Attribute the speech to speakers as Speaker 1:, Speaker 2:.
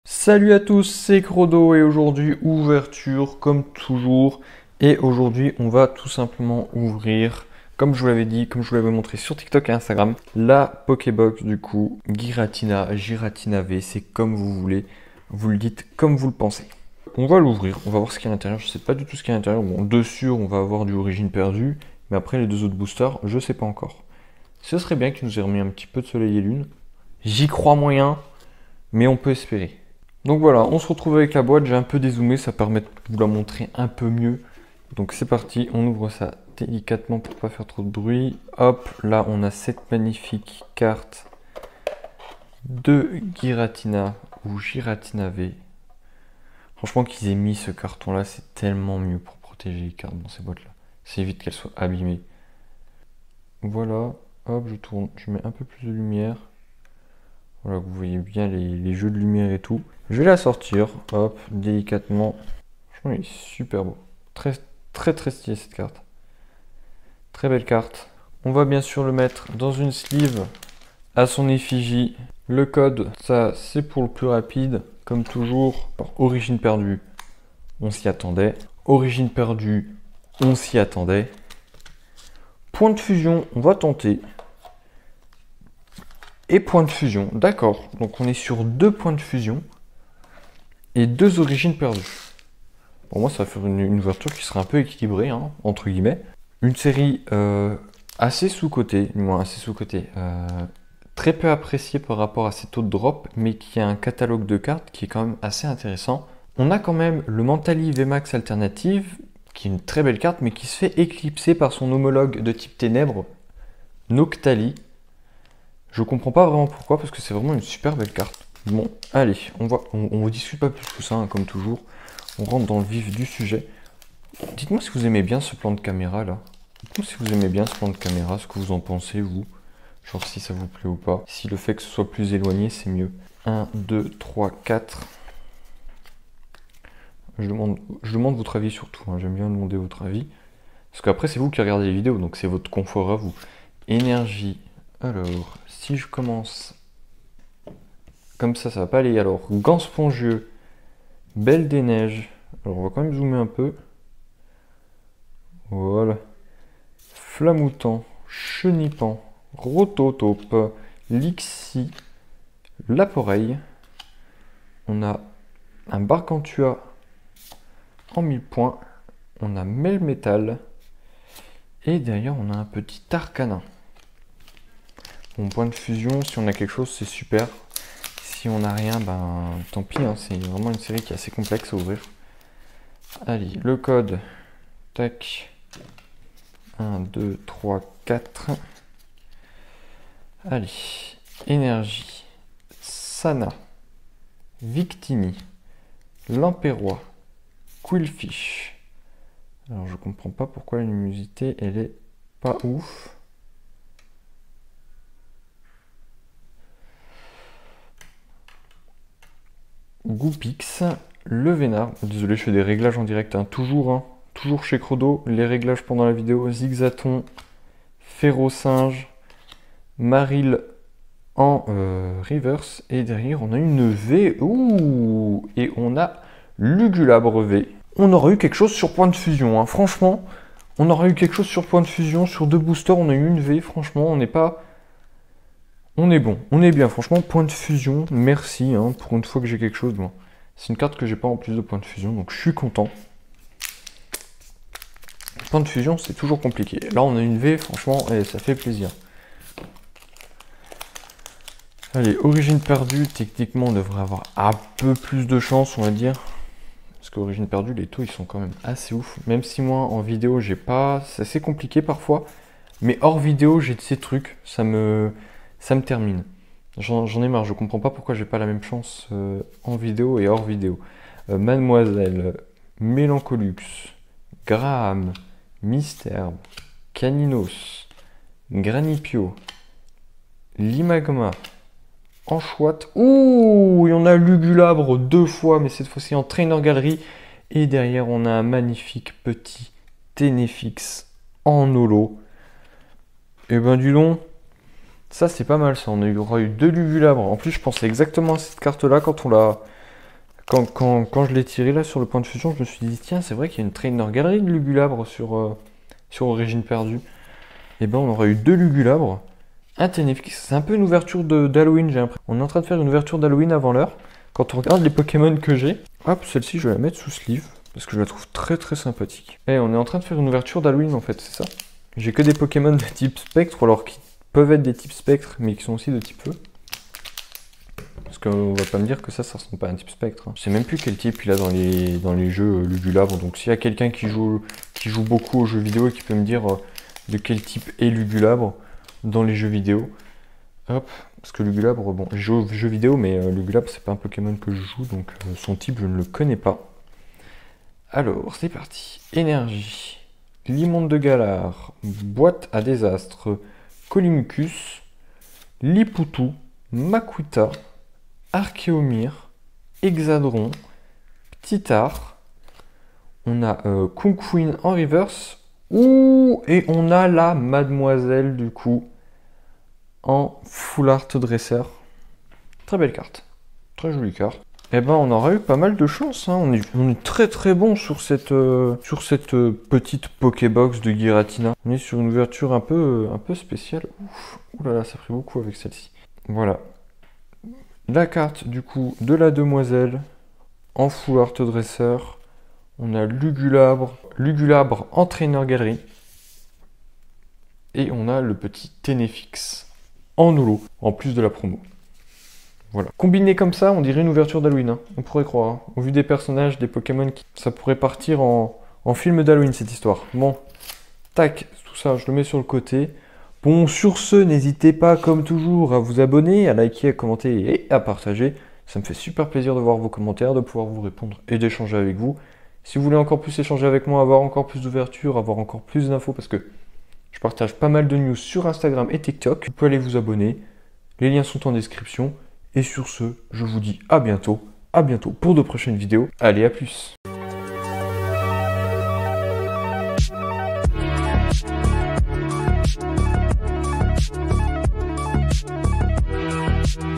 Speaker 1: Salut à tous, c'est Crodo et aujourd'hui ouverture comme toujours. Et aujourd'hui on va tout simplement ouvrir, comme je vous l'avais dit, comme je vous l'avais montré sur TikTok et Instagram, la Pokébox du coup, Giratina, Giratina V, c'est comme vous voulez, vous le dites comme vous le pensez. On va l'ouvrir, on va voir ce qu'il y a à l'intérieur, je sais pas du tout ce qu'il y a à l'intérieur. Bon, dessus on va avoir du Origine Perdue, mais après les deux autres boosters, je sais pas encore. Ce serait bien qu'il nous ait remis un petit peu de soleil et lune. J'y crois moyen, mais on peut espérer. Donc voilà, on se retrouve avec la boîte, j'ai un peu dézoomé, ça permet de vous la montrer un peu mieux. Donc c'est parti, on ouvre ça délicatement pour pas faire trop de bruit. Hop, là on a cette magnifique carte de Giratina ou Giratina V. Franchement qu'ils aient mis ce carton là, c'est tellement mieux pour protéger les cartes dans ces boîtes là. Ça évite qu'elles soient abîmées. Voilà, hop, je tourne, je mets un peu plus de lumière. Voilà, vous voyez bien les jeux de lumière et tout. Je vais la sortir, hop, délicatement. Franchement, il est super beau. Très, très, très stylé cette carte. Très belle carte. On va bien sûr le mettre dans une sleeve à son effigie. Le code, ça, c'est pour le plus rapide. Comme toujours, origine perdue, on s'y attendait. Origine perdue, on s'y attendait. Point de fusion, on va tenter. Et point de fusion, d'accord. Donc on est sur 2 points de fusion et 2 origines perdues. Pour moi, ça va faire une ouverture qui sera un peu équilibrée, hein, entre guillemets. Une série assez sous-cotée, du moins assez sous-cotée, très peu appréciée par rapport à ses taux de drop, mais qui a un catalogue de cartes qui est quand même assez intéressant. On a quand même le Mentali VMAX Alternative, qui est une très belle carte, mais qui se fait éclipser par son homologue de type Ténèbres, Noctali. Je comprends pas vraiment pourquoi, parce que c'est vraiment une super belle carte. Bon, allez, on discute pas plus que ça, hein, comme toujours. On rentre dans le vif du sujet. Dites-moi si vous aimez bien ce plan de caméra là. Dites-moi si vous aimez bien ce plan de caméra, ce que vous en pensez vous. Genre si ça vous plaît ou pas. Si le fait que ce soit plus éloigné, c'est mieux. 1, 2, 3, 4. Je demande votre avis surtout, hein. J'aime bien demander votre avis. Parce qu'après c'est vous qui regardez les vidéos, donc c'est votre confort à vous. Énergie. Alors, si je commence comme ça va pas aller. Alors, gants spongieux, belle des neiges. Alors, on va quand même zoomer un peu. Voilà. Flamoutant, chenipan, rototope, lixi, laporeille. On a un Barcantua en 1000 points. On a Melmetal. Et derrière, on a un petit Arcanin. Bon, point de fusion, si on a quelque chose, c'est super. Si on n'a rien, ben tant pis, hein, c'est vraiment une série qui est assez complexe à ouvrir. Allez, le code. Tac. 1, 2, 3, 4. Allez. Énergie. Sana. Victini. Lamperois. Quillfish. Alors je comprends pas pourquoi la luminosité elle est pas ouf. Goupix, le Vénard. Désolé, je fais des réglages en direct, hein. Toujours chez Crodo, les réglages pendant la vidéo. Zigzaton, Ferrosinge, Maril en reverse. Et derrière, on a une V. Ouh, et on a Lugulabre V. On aurait eu quelque chose sur point de fusion, hein. Franchement, on aurait eu quelque chose sur point de fusion. Sur 2 boosters, on a eu une V. Franchement, on n'est pas... On est bon, on est bien, franchement, point de fusion, merci, hein, pour une fois que j'ai quelque chose. Bon. C'est une carte que j'ai pas en plus de point de fusion, donc je suis content. Point de fusion, c'est toujours compliqué. Là, on a une V, franchement, et ça fait plaisir. Allez, origine perdue, techniquement, on devrait avoir un peu plus de chance, on va dire. Parce qu'origine perdue, les taux, ils sont quand même assez ouf. Même si moi, en vidéo, j'ai pas... C'est assez compliqué parfois. Mais hors vidéo, j'ai de ces trucs, ça me termine. J'en ai marre, je comprends pas pourquoi j'ai pas la même chance en vidéo et hors vidéo. Mademoiselle, Mélancolux, Graham, Mystère, Caninos, Granipio, Limagma, Anchouette. Ouh, et on a Lugulabre 2 fois, mais cette fois-ci en Trainer Gallery. Et derrière, on a un magnifique petit Ténéfix en holo. Et ben du long. Ça, c'est pas mal, ça. On aura eu 2 Lugulabres. En plus, je pensais exactement à cette carte-là quand on l'a Quand je l'ai tiré là sur le point de fusion, je me suis dit, tiens, c'est vrai qu'il y a une trainer galerie de Lugulabre sur Origine Perdue. Et ben, on aura eu 2 Lugulabres, un Ténéfix. C'est un peu une ouverture d'Halloween, j'ai l'impression. On est en train de faire une ouverture d'Halloween avant l'heure. Quand on regarde les Pokémon que j'ai, hop, celle-ci, je vais la mettre sous sleeve, parce que je la trouve très très sympathique. Et on est en train de faire une ouverture d'Halloween, en fait, c'est ça. J'ai que des Pokémon de type spectre, alors qui peuvent être des types spectre, mais qui sont aussi de type feu. Parce qu'on va pas me dire que ça ressemble pas à un type spectre. Hein. Je sais même plus quel type il a dans les jeux Lugulabre. Donc s'il y a quelqu'un qui joue beaucoup aux jeux vidéo et qui peut me dire de quel type est Lugulabre dans les jeux vidéo. Hop, parce que Lugulabre, bon, je joue aux jeux vidéo, mais Lugulabre c'est pas un Pokémon que je joue, donc son type je ne le connais pas. Alors, c'est parti. Énergie, Limonde de Galar, Boîte à désastre, Colimucus, Lipoutou, Makuta, Archéomir, Hexadron, Ptitar, on a Kunqueen en reverse, et on a la Mademoiselle du coup en Full Art Dresseur. Très belle carte, très jolie carte. Eh ben on aura eu pas mal de chance, hein. On est très très bon sur cette petite Pokébox de Giratina. On est sur une ouverture un peu spéciale. Ouf, oulala, ça ferait beaucoup avec celle-ci. Voilà. La carte du coup de la demoiselle en Full Art Dresseur. On a Lugulabre en Trainer Galerie. Et on a le petit Ténéfix en holo, en plus de la promo. Voilà. Combiné comme ça, on dirait une ouverture d'Halloween. Hein. On pourrait croire. Hein. Au vu des personnages, des Pokémon, ça pourrait partir en film d'Halloween cette histoire. Bon, tac, tout ça, je le mets sur le côté. Bon, sur ce, n'hésitez pas, comme toujours, à vous abonner, à liker, à commenter et à partager. Ça me fait super plaisir de voir vos commentaires, de pouvoir vous répondre et d'échanger avec vous. Si vous voulez encore plus échanger avec moi, avoir encore plus d'ouverture, avoir encore plus d'infos, parce que je partage pas mal de news sur Instagram et TikTok, vous pouvez aller vous abonner. Les liens sont en description. Et sur ce, je vous dis à bientôt pour de prochaines vidéos. Allez, à plus!